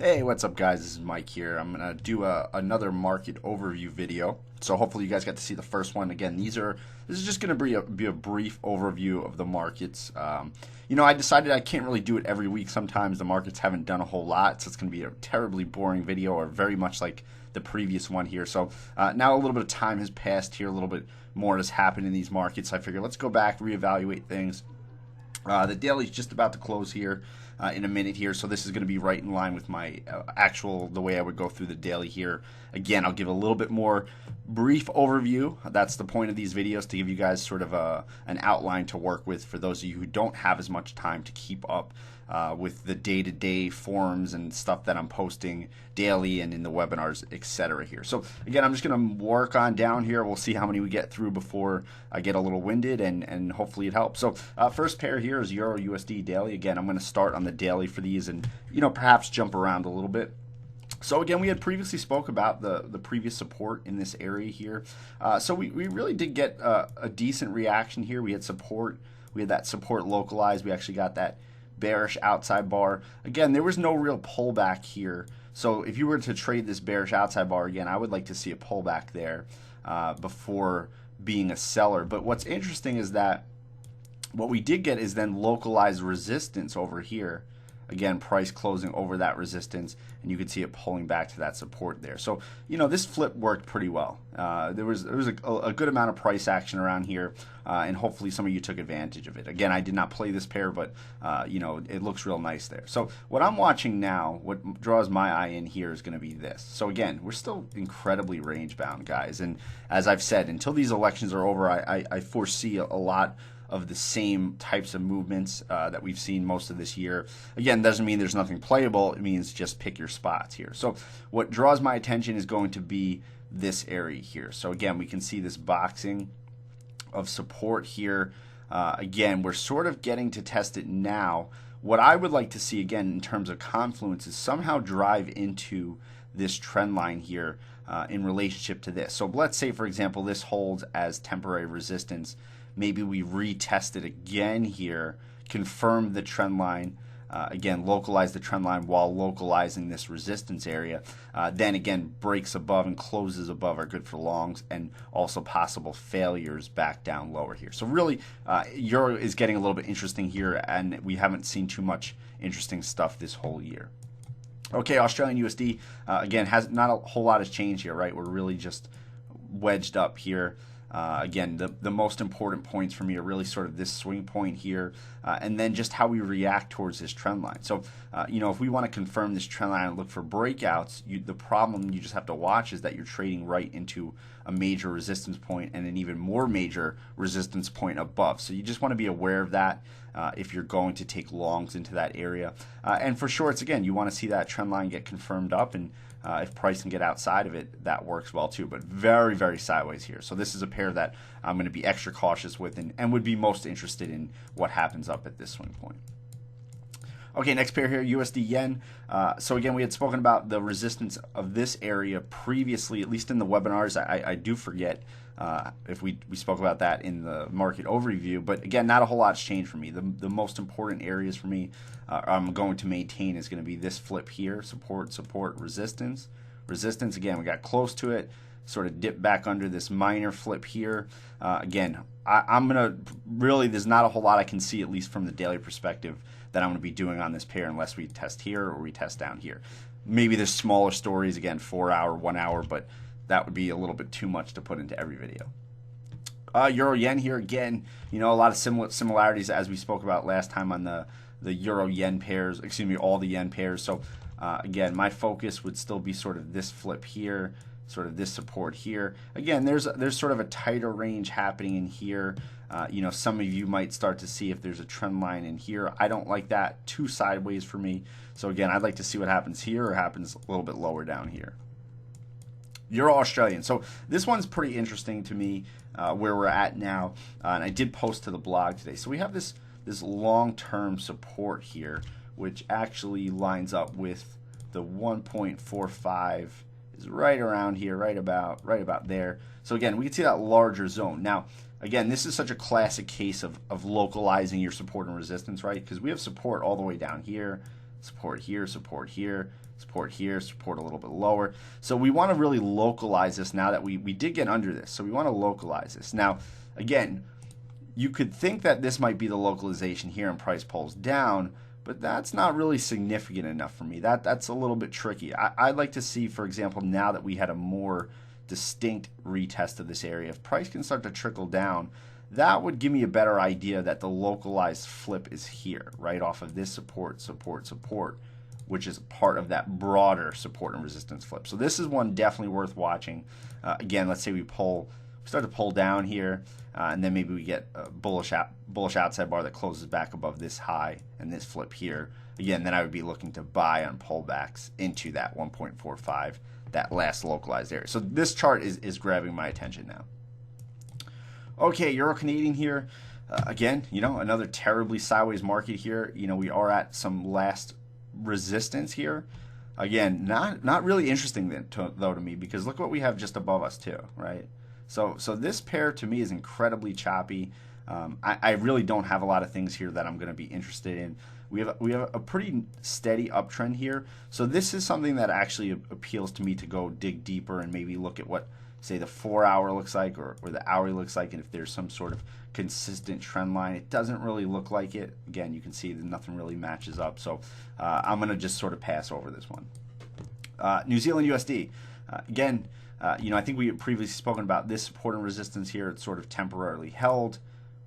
Hey, what's up, guys? This is Mike here. I'm gonna do another market overview video. So hopefully you guys got to see the first one. Again, this is just gonna be a brief overview of the markets. I decided I can't really do it every week. Sometimes the markets haven't done a whole lot, so it's gonna be a terribly boring video, or very much like the previous one here. So now a little bit of time has passed here. A little bit more has happened in these markets. I figure let's go back, reevaluate things. The daily's just about to close here in a minute here, so this is going to be right in line with my the way I would go through the daily here. Again, I'll give a little bit more brief overview. That's the point of these videos, to give you guys sort of an outline to work with for those of you who don't have as much time to keep up with the day-to-day forums and stuff that I'm posting daily and in the webinars, etc. here. So again, I'm just going to work on down here. We'll see how many we get through before I get a little winded, and hopefully it helps. So first pair here is Euro USD daily. Again, I'm going to start on the daily for these, and perhaps jump around a little bit. So again, we had previously spoke about the previous support in this area here. So we really did get a decent reaction here. We had support. We had that support localized. We actually got that bearish outside bar. Again, there was no real pullback here. So if you were to trade this bearish outside bar again, I would like to see a pullback there before being a seller. But what's interesting is that what we did get is then localized resistance over here. Again, price closing over that resistance, and you can see it pulling back to that support there. So, this flip worked pretty well. There was a good amount of price action around here, and hopefully some of you took advantage of it. Again, I did not play this pair, but, it looks real nice there. So what I'm watching now, what draws my eye in here, is going to be this. So again, we're still incredibly range bound, guys. And as I've said, until these elections are over, I foresee a lot of the same types of movements that we've seen most of this year. Again, doesn't mean there's nothing playable. It means just pick your spots here. So what draws my attention is going to be this area here. So again, we can see this boxing of support here. Again, we're sort of getting to test it now. What I would like to see, again, in terms of confluence, is somehow drive into this trend line here in relationship to this. So let's say, for example, this holds as temporary resistance. Maybe we retest it again here, confirm the trend line, again, localize the trend line while localizing this resistance area. Then again, breaks above and closes above are good for longs, and also possible failures back down lower here. So really, Euro is getting a little bit interesting here, and we haven't seen too much interesting stuff this whole year. Okay, Australian USD, again, has not a whole lot has changed here, right? We're really just wedged up here. Again, the most important points for me are really sort of this swing point here, and then just how we react towards this trend line. So, if we want to confirm this trend line and look for breakouts, the problem you just have to watch is that you're trading right into a major resistance point and an even more major resistance point above. So you just want to be aware of that if you're going to take longs into that area. And for shorts, again, you want to see that trend line get confirmed up, and if price can get outside of it, that works well too. But very, very sideways here. So this is a pair that I'm going to be extra cautious with, and would be most interested in what happens up at this swing point. Okay, next pair here, USD Yen. So again, we had spoken about the resistance of this area previously, at least in the webinars. I do forget if we spoke about that in the market overview. But again, not a whole lot's changed for me. The most important areas for me I'm going to maintain is going to be this flip here, support, support, resistance. Resistance, again, we got close to it, sort of dip back under this minor flip here. Again, I'm going to really, there's not a whole lot I can see, at least from the daily perspective, that I'm going to be doing on this pair unless we test here or we test down here. Maybe there's smaller stories, again, 4 hour, 1 hour, but that would be a little bit too much to put into every video. Euro Yen here, again, a lot of similarities as we spoke about last time on the Euro Yen pairs, excuse me, all the Yen pairs. So again, my focus would still be sort of this flip here, sort of this support here. Again, there's sort of a tighter range happening in here. Some of you might start to see if there's a trend line in here. I don't like that too sideways for me. So again, I'd like to see what happens here or happens a little bit lower down here. Euro Australian. So this one's pretty interesting to me where we're at now. And I did post to the blog today. So we have this long-term support here, which actually lines up with the 1.45 is right around here, right about there. So again, we can see that larger zone. Now, again, this is such a classic case of localizing your support and resistance, right? Because we have support all the way down here, support here, support here, support here, support a little bit lower. So we want to really localize this now that we did get under this. So we want to localize this. Now, again, you could think that this might be the localization here and price pulls down, but that's not really significant enough for me. That's a little bit tricky. I'd like to see, for example, now that we had a more distinct retest of this area, if price can start to trickle down, that would give me a better idea that the localized flip is here, right off of this support, support, support, which is part of that broader support and resistance flip. So this is one definitely worth watching. Again, let's say we start to pull down here, and then maybe we get a bullish outside bar that closes back above this high and this flip here. Again, then I would be looking to buy on pullbacks into that 1.45, that last localized area. So this chart is grabbing my attention now. Okay, Euro Canadian here. Again, another terribly sideways market here. We are at some last resistance here. Again, not really interesting though to me, because look what we have just above us too, right? So this pair to me is incredibly choppy. I really don't have a lot of things here that I'm going to be interested in. We have a pretty steady uptrend here. So this is something that actually appeals to me to go dig deeper and maybe look at what, say, the 4-hour looks like or the hourly looks like, and if there's some sort of consistent trend line. It doesn't really look like it. Again, you can see that nothing really matches up. So I'm going to just sort of pass over this one. New Zealand USD. Again, I think we had previously spoken about this support and resistance here. It's sort of temporarily held.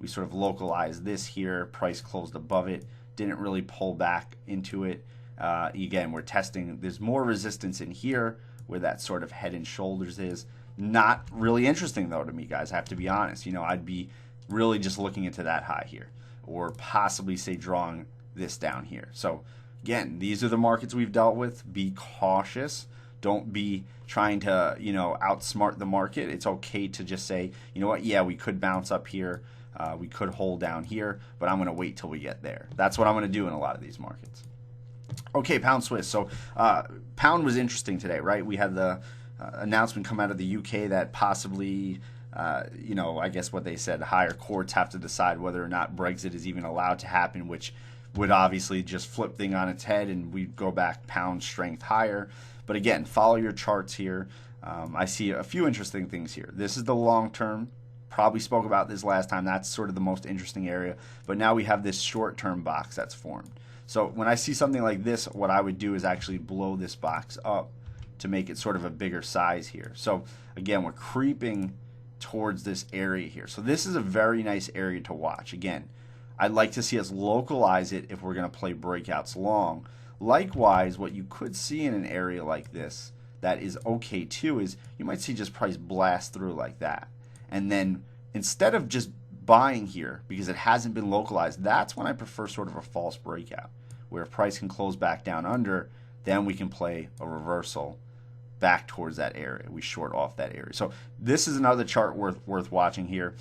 We sort of localized this here. Price closed above it. Didn't really pull back into it. Again, we're testing. There's more resistance in here where that sort of head and shoulders is. Not really interesting though to me, guys. I have to be honest. I'd be really just looking into that high here, or possibly say drawing this down here. So again, these are the markets we've dealt with. Be cautious. Don't be trying to outsmart the market. It's okay to just say, you know what, yeah, we could bounce up here. We could hold down here, but I'm going to wait till we get there. That's what I'm going to do in a lot of these markets. Okay, pound Swiss. So pound was interesting today, right? We had the announcement come out of the UK that possibly, I guess what they said, higher courts have to decide whether or not Brexit is even allowed to happen, which would obviously just flip thing on its head and we'd go back pound strength higher. But again, follow your charts here. I see a few interesting things here. This is the long term. Probably spoke about this last time. That's sort of the most interesting area. But now we have this short-term box that's formed. So when I see something like this, what I would do is actually blow this box up to make it sort of a bigger size here. So again, we're creeping towards this area here. So this is a very nice area to watch. Again, I'd like to see us localize it if we're going to play breakouts long. Likewise, what you could see in an area like this that is okay too is you might see just price blast through like that. And then instead of just buying here because it hasn't been localized, that's when I prefer sort of a false breakout, where if price can close back down under, then we can play a reversal back towards that area. We short off that area. So this is another chart worth watching here.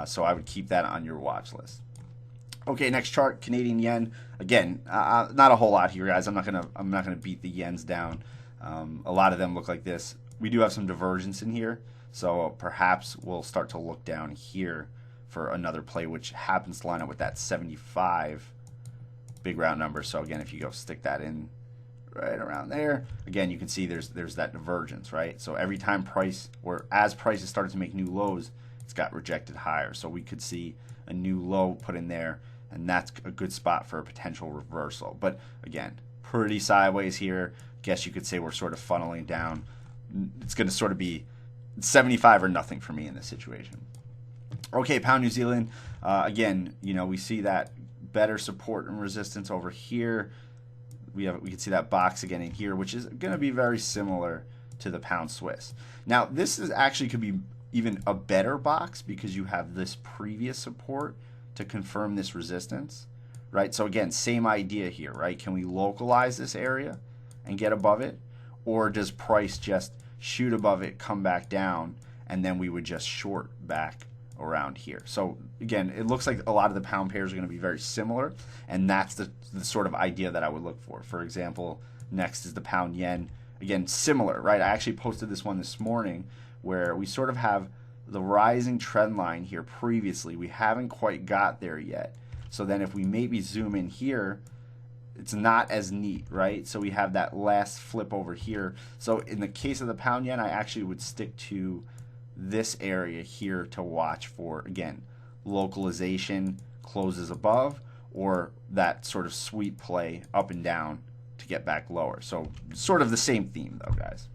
So I would keep that on your watch list. Okay, next chart, Canadian yen. Again, not a whole lot here, guys. I'm not gonna beat the yens down. A lot of them look like this. We do have some divergence in here. So perhaps we'll start to look down here for another play, which happens to line up with that 75 big round number. So again, if you go stick that in right around there, again, you can see there's that divergence, right? So every time as prices started to make new lows, it's got rejected higher. So we could see a new low put in there, and that's a good spot for a potential reversal. But again, pretty sideways here. Guess you could say we're sort of funneling down. It's going to sort of be 75 or nothing for me in this situation. Okay, pound New Zealand. Again, we see that better support and resistance over here. We can see that box again in here, which is going to be very similar to the pound Swiss. Now, this is actually could be even a better box because you have this previous support to confirm this resistance, right? So again, same idea here, right? Can we localize this area and get above it, or does price just shoot above it, come back down, and then we would just short back around here? So again, it looks like a lot of the pound pairs are going to be very similar, and that's the sort of idea that I would look for. For example, next is the pound yen. Again, similar, right? I actually posted this one this morning where we sort of have the rising trend line here previously. We haven't quite got there yet. So then if we maybe zoom in here, it's not as neat, right? So we have that last flip over here. So in the case of the pound yen, I actually would stick to this area here to watch for, again, localization, closes above, or that sort of sweep play up and down to get back lower. So sort of the same theme though, guys.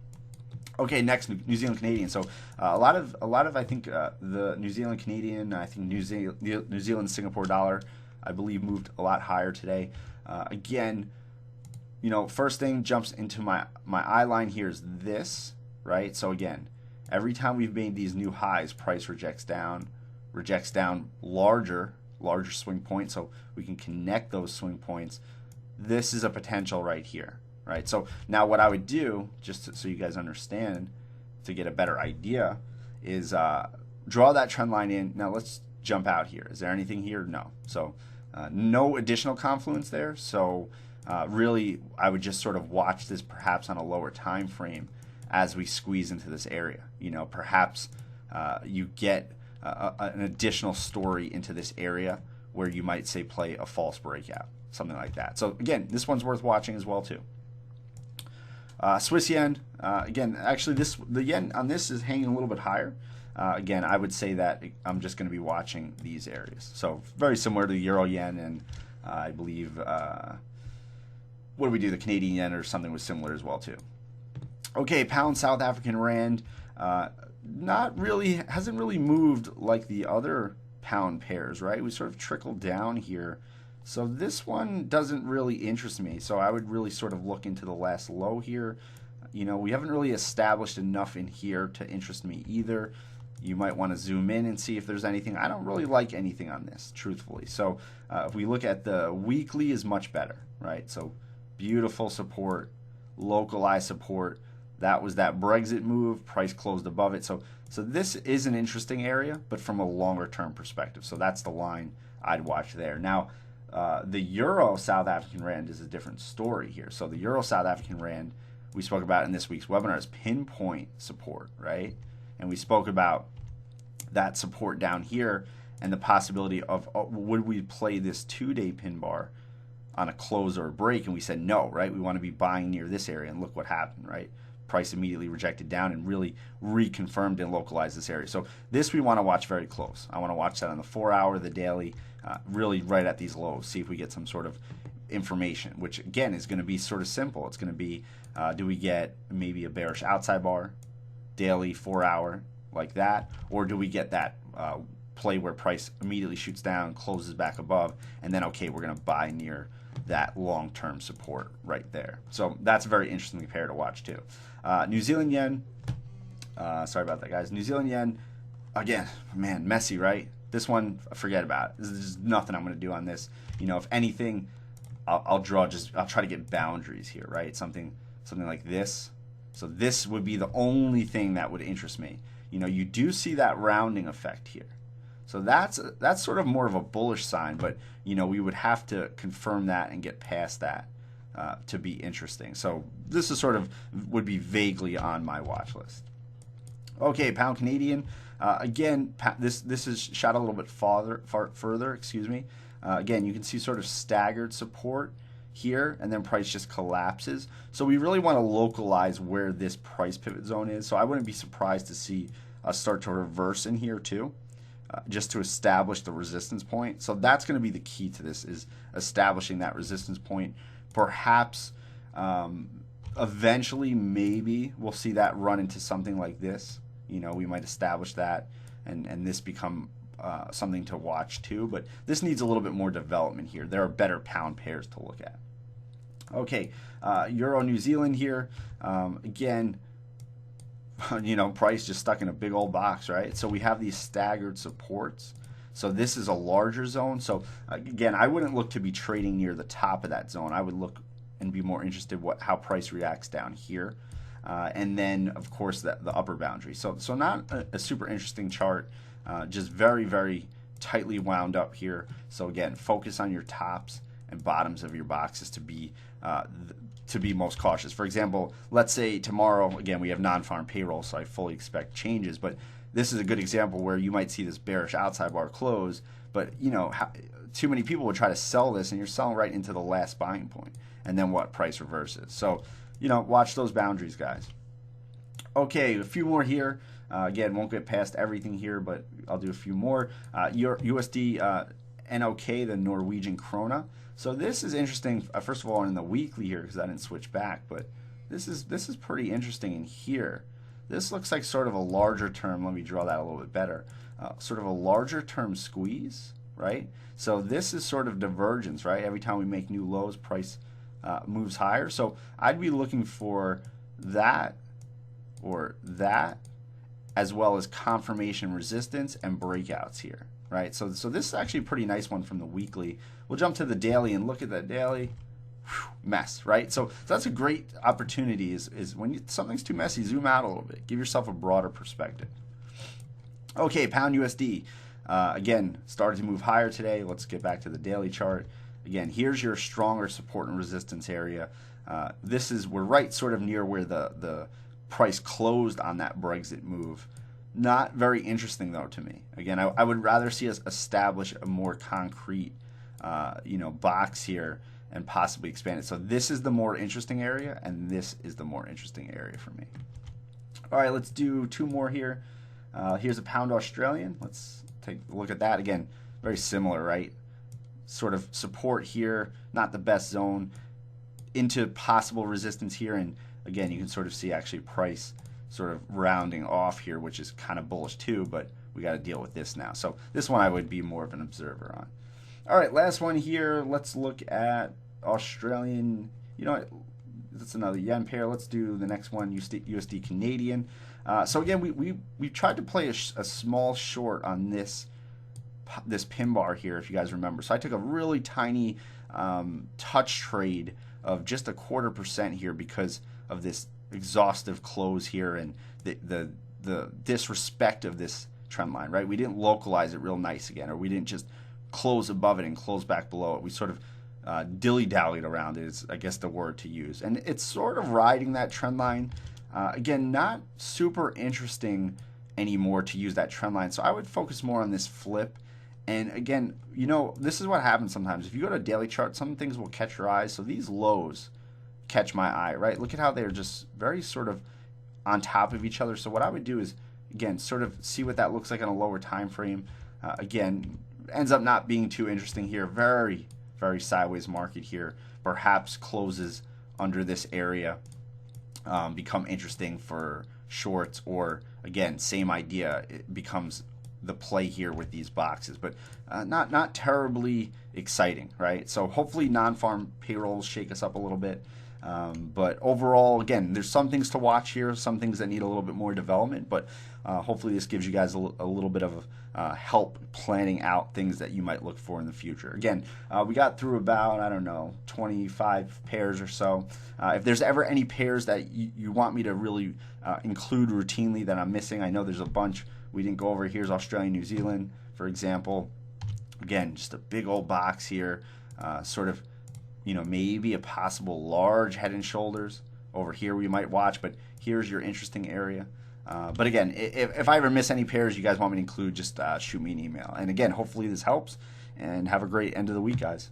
Okay, next, New Zealand Canadian. So a lot of I think the New Zealand Canadian, I think New Zealand Singapore dollar, I believe moved a lot higher today. Again, you know, first thing jumps into my eye line here is this, right? So again, every time we've made these new highs, price rejects down larger swing points, so we can connect those swing points. This is a potential right here, right? So now what I would do, just so you guys understand, to get a better idea, is draw that trend line in. Now let's jump out here. Is there anything here? No. So no additional confluence there. So really, I would just sort of watch this perhaps on a lower time frame as we squeeze into this area. You know, perhaps you get an additional story into this area where you might say play a false breakout, something like that. So again, this one's worth watching as well too. Swiss yen, again, actually the yen on this is hanging a little bit higher. Again, I would say that I'm just going to be watching these areas. So very similar to the euro yen, and I believe, what do we do, the Canadian yen or something was similar as well too. Okay, pound South African rand, hasn't really moved like the other pound pairs, right? We sort of trickled down here. So this one doesn't really interest me. So I would really sort of look into the last low here. You know, we haven't really established enough in here to interest me either. You might want to zoom in and see if there's anything. I don't really like anything on this, truthfully. So if we look at the weekly, is much better, right? So beautiful support, localized support. That was that Brexit move. Price closed above it. So this is an interesting area, but from a longer term perspective. So that's the line I'd watch there. Now, the Euro South African Rand is a different story here. So the Euro South African Rand, we spoke about in this week's webinar, is pinpoint support, right? And we spoke about that support down here and the possibility of would we play this 2-day pin bar on a close or a break? And we said no, right? We want to be buying near this area, and look what happened, right? Price immediately rejected down and really reconfirmed and localized this area. So this we want to watch very close. I want to watch that on the 4-hour, the daily, really right at these lows, see if we get some sort of information, which again is going to be sort of simple. It's going to be, do we get maybe a bearish outside bar, daily 4-hour like that, or do we get that play where price immediately shoots down, closes back above, and then okay, we're going to buy near that long-term support right there. So that's a very interesting pair to watch too. New Zealand yen, sorry about that, guys. New Zealand yen, again, man, messy, right? This one, forget about it. There's nothing I'm going to do on this. You know, if anything, I'll try to get boundaries here, right? Something like this. So this would be the only thing that would interest me. You know, you do see that rounding effect here. So that's sort of more of a bullish sign, but you know, we would have to confirm that and get past that to be interesting. So this is sort of would be vaguely on my watch list. Okay, pound Canadian. Again, this is shot a little bit further. Excuse me. Again, you can see sort of staggered support here, and then price just collapses. So we really want to localize where this price pivot zone is. So I wouldn't be surprised to see us start to reverse in here too, just to establish the resistance point. So that's going to be the key to this, is establishing that resistance point. Perhaps eventually, maybe we'll see that run into something like this. You know, we might establish that, and this become something to watch too. But this needs a little bit more development here. There are better pound pairs to look at. Okay, Euro New Zealand here. Again, you know, price just stuck in a big old box, right? So we have these staggered supports. So this is a larger zone. So again, I wouldn't look to be trading near the top of that zone. I would look and be more interested how price reacts down here. And then, of course, the upper boundary. So not a super interesting chart, just very, very tightly wound up here. So again, focus on your tops and bottoms of your boxes to be most cautious. For example, let's say tomorrow, again, we have non-farm payroll, so I fully expect changes, but this is a good example where you might see this bearish outside bar close, but you know, too many people would try to sell this, and you're selling right into the last buying point. And then what? Price reverses. So, watch those boundaries, guys. Okay, a few more here. Again, won't get past everything here, but I'll do a few more. USD NOK, the Norwegian krona. So this is interesting. First of all, in the weekly here, because I didn't switch back, but this is pretty interesting in here. This looks like sort of a larger term. Let me draw that a little bit better. Sort of a larger term squeeze, right? So this is sort of divergence, right? Every time we make new lows, price moves higher. So I'd be looking for that or that, as well as confirmation resistance and breakouts here, right? So this is actually a pretty nice one from the weekly. We'll jump to the daily and look at that daily. Whew, mess, right? So that's a great opportunity is when something's too messy, zoom out a little bit. Give yourself a broader perspective. Okay, pound USD. Again, started to move higher today. Let's get back to the daily chart. Again, here's your stronger support and resistance area. We're right sort of near where the price closed on that Brexit move. Not very interesting though to me. Again, I would rather see us establish a more concrete box here and possibly expand it. So this is the more interesting area, and this is the more interesting area for me. All right, let's do two more here. Here's a pound Australian. Let's take a look at that. Again, very similar, right? Sort of support here, not the best zone, into possible resistance here, and again, you can sort of see actually price sort of rounding off here, which is kind of bullish too, but we got to deal with this now. So this one I would be more of an observer on. All right, last one here. Let's look at Australian. That's another yen pair. Let's do the next one, USD Canadian. So again, we tried to play a small short on this pin bar here, if you guys remember. So I took a really tiny touch trade of just 0.25% here because of this exhaustive close here and the disrespect of this trend line, right? We didn't localize it real nice again, or we didn't just close above it and close back below it. We sort of dilly-dallied around it is, I guess, the word to use. And it's sort of riding that trend line. Again, not super interesting anymore to use that trend line. So I would focus more on this flip. And again, this is what happens sometimes. If you go to a daily chart, some things will catch your eyes. So these lows catch my eye, right? Look at how they're just very sort of on top of each other. So what I would do is, again, sort of see what that looks like on a lower time frame. Again, ends up not being too interesting here. Very, very sideways market here. Perhaps closes under this area become interesting for shorts, or again, same idea. It becomes the play here with these boxes, but not terribly exciting, right? So hopefully non-farm payrolls shake us up a little bit. But overall, again, there's some things to watch here, some things that need a little bit more development, but hopefully this gives you guys a little bit of help planning out things that you might look for in the future. Again, we got through about, 25 pairs or so. If there's ever any pairs that you want me to really include routinely that I'm missing, I know there's a bunch we didn't go over. Here's Australia, New Zealand, for example. Again, just a big old box here, sort of, maybe a possible large head and shoulders over here we might watch, but here's your interesting area. But again, if I ever miss any pairs you guys want me to include, just shoot me an email. And again, hopefully this helps, and have a great end of the week, guys.